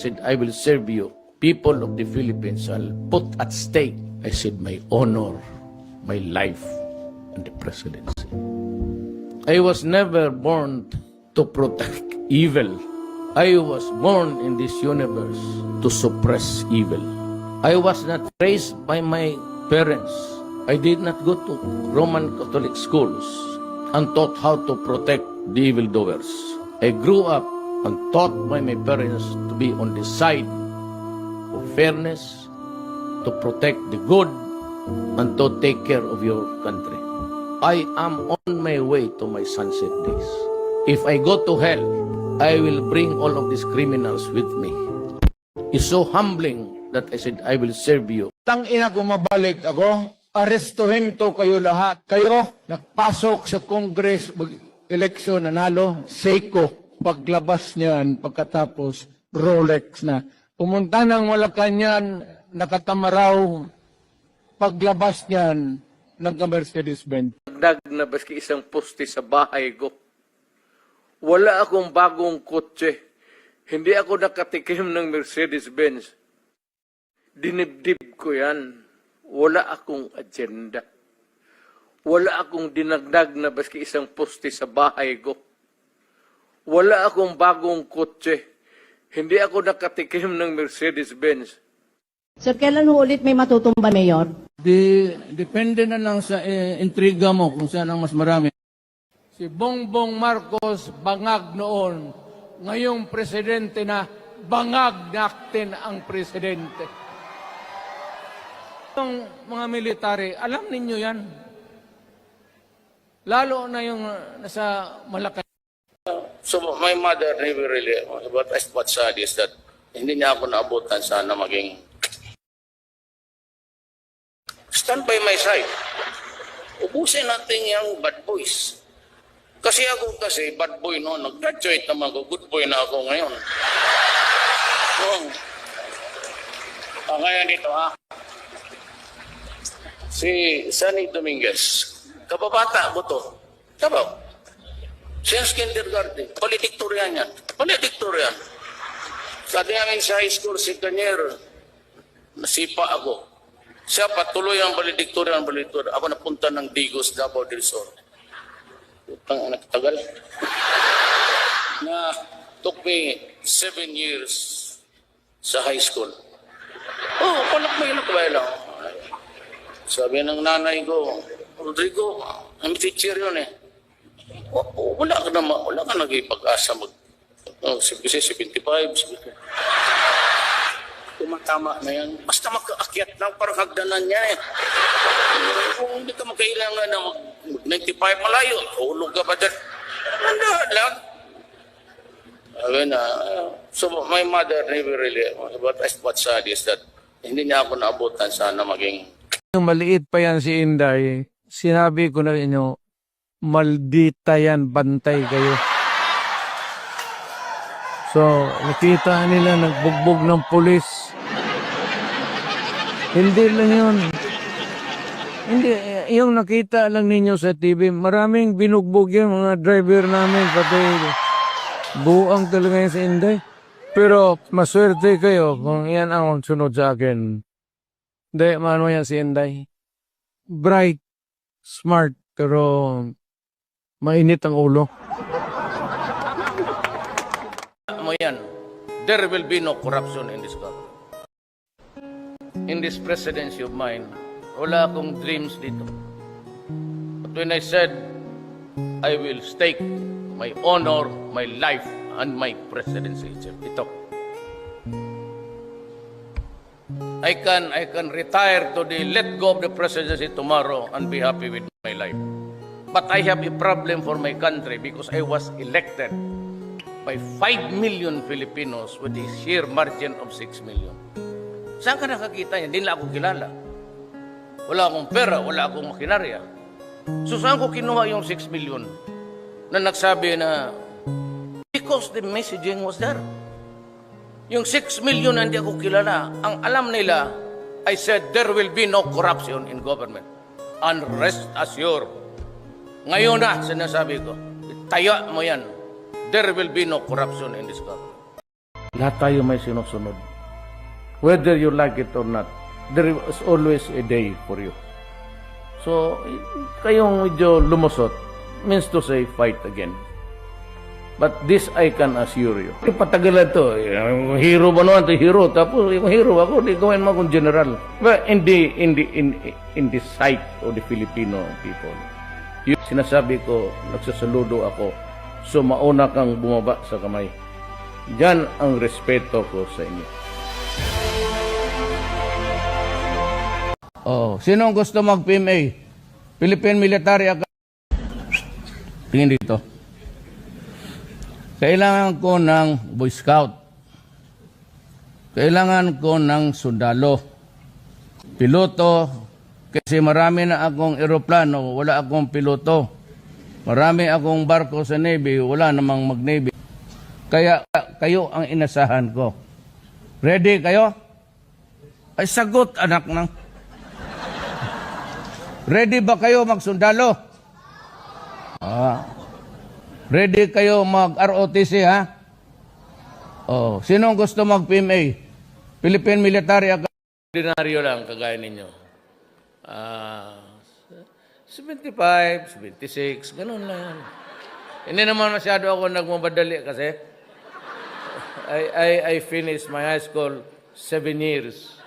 said, I will serve you. People of the Philippines, I'll put at stake. I said, my honor, my life, and the presidency. I was never born to protect evil. I was born in this universe to suppress evil. I was not raised by my parents. I did not go to Roman Catholic schools and taught how to protect the evildoers. I grew up and taught by my parents to be on the side of fairness, to protect the good, and to take care of your country. I am on my way to my sunset days. If I go to hell, I will bring all of these criminals with me. It's so humbling that I said, I will serve you. Tangina kung mabalik ako, arestuhin to kayo lahat. Kayo, nagpasok sa Congress, eleksyon, nanalo, Seiko, paglabas niyan, pagkatapos, Rolex na. Pumunta ng Malacanang, nakatamaraw, paglabas niyan, nagka-Mercedes-Benz. Dagdag na baski isang poste sa bahay ko. Wala akong bagong kotse. Hindi ako nakatikim ng Mercedes-Benz. Dinibdib ko yan. Wala akong agenda. Wala akong dinagdag na baski isang poste sa bahay ko. Wala akong bagong kotse. Hindi ako nakatikim ng Mercedes-Benz. Sir, kailan ho ulit may matutumba, Mayor? Depende na lang sa intriga mo kung saan ang mas marami. Si Bongbong Marcos bangag noon. Ngayong presidente na, bangag natin ang presidente. Yung mga military, alam ninyo yan. Lalo na yung nasa Malacanang. So my mother never really, what's sad is that hindi niya ako naabutan sana maging stand by my side. Ubusin natin yung bad boys. Kasi ako bad boy noon, nag-graduate naman ako, good boy na ako ngayon. Ngayon dito ha. Si Sunny Dominguez, kababata mo to. Kabaw. Since kindergarten, valedictorian yan. Valedictorian. Sabi namin sa high school, si Kanier, nasipa ako. Siya patuloy ang valedictorian. Ako napunta ng Digos, Davao del Sur. Utang anak tagal. Na took me 7 years sa high school. Oh, panak lang. Sabi ng nanay ko, Rodrigo, ang teacher yun eh. Wala ka nag-ipag-asa kasi 75, tumatama na yan. Basta makaakyat lang, parang hagdanan niya eh. Kung hindi ka magkailangan na mag-95 malayo, hulog ka ba dyan? Wala lang. So my mother never really, what's sad is that hindi niya ako naabutan sana maging. Nung maliit pa yan si Inday, sinabi ko na inyo, maldita yan, bantay kayo. So, nakita nila nagbugbog ng pulis. Hindi lang yun. Hindi, yung nakita lang ninyo sa TV, maraming binugbog yung mga driver namin, pati buang talaga yan si Inday. Pero maswerte kayo kung yan ang sunod sa akin. Hindi, maano yan si Inday. Bright, smart, pero mainit ang ulo. Mo yan, there will be no corruption in this government. In this presidency of mine, wala akong dreams dito. But when I said, I will stake my honor, my life, and my presidency, ito. I can retire to let go of the presidency tomorrow and be happy with my life. But I have a problem for my country because I was elected by 5 million Filipinos with a sheer margin of 6 million. Saan ka nakakita niya? Hindi na ako kilala. Wala akong pera, wala akong makinarya. So saan ko kinuha yung 6 million na nagsabi na because the messaging was there. Yung 6 million na hindi ako kilala, ang alam nila, I said there will be no corruption in government. And rest assured, ngayon na sinasabi ko, taya mo yan. There will be no corruption in this government. Lahat tayo may sinusunod. Whether you like it or not, there is always a day for you. So, kayong medyo lumusot means to say fight again. But this I can assure you. Patagalan to. Yung hero ba naman? Ito hero. Tapos yung hero ako, di gawin mo akong general. But in the sight of the Filipino people, yung sinasabi ko, nagsasaludo ako, so mauna kang bumaba sa kamay. Diyan ang respeto ko sa inyo. Oh, sino ang gusto mag-PMA? Philippine Military Academy. Tingin dito. Kailangan ko ng Boy Scout. Kailangan ko ng sundalo. Piloto, kasi marami na akong eroplano, wala akong piloto. Marami akong barko sa Navy, wala namang mag-Navy. Kaya kayo ang inasahan ko. Ready kayo? Ay sagot, anak ng. Ready ba kayo magsundalo? Ready kayo mag-ROTC, ha? Oh, sino gusto mag-PMA? Philippine Military Academy. Ordinaryo lang, kagaya ninyo. 75, 76, ganun lang yan. Hindi naman masyado ako nagmamadali kasi I finished my high school 7 years.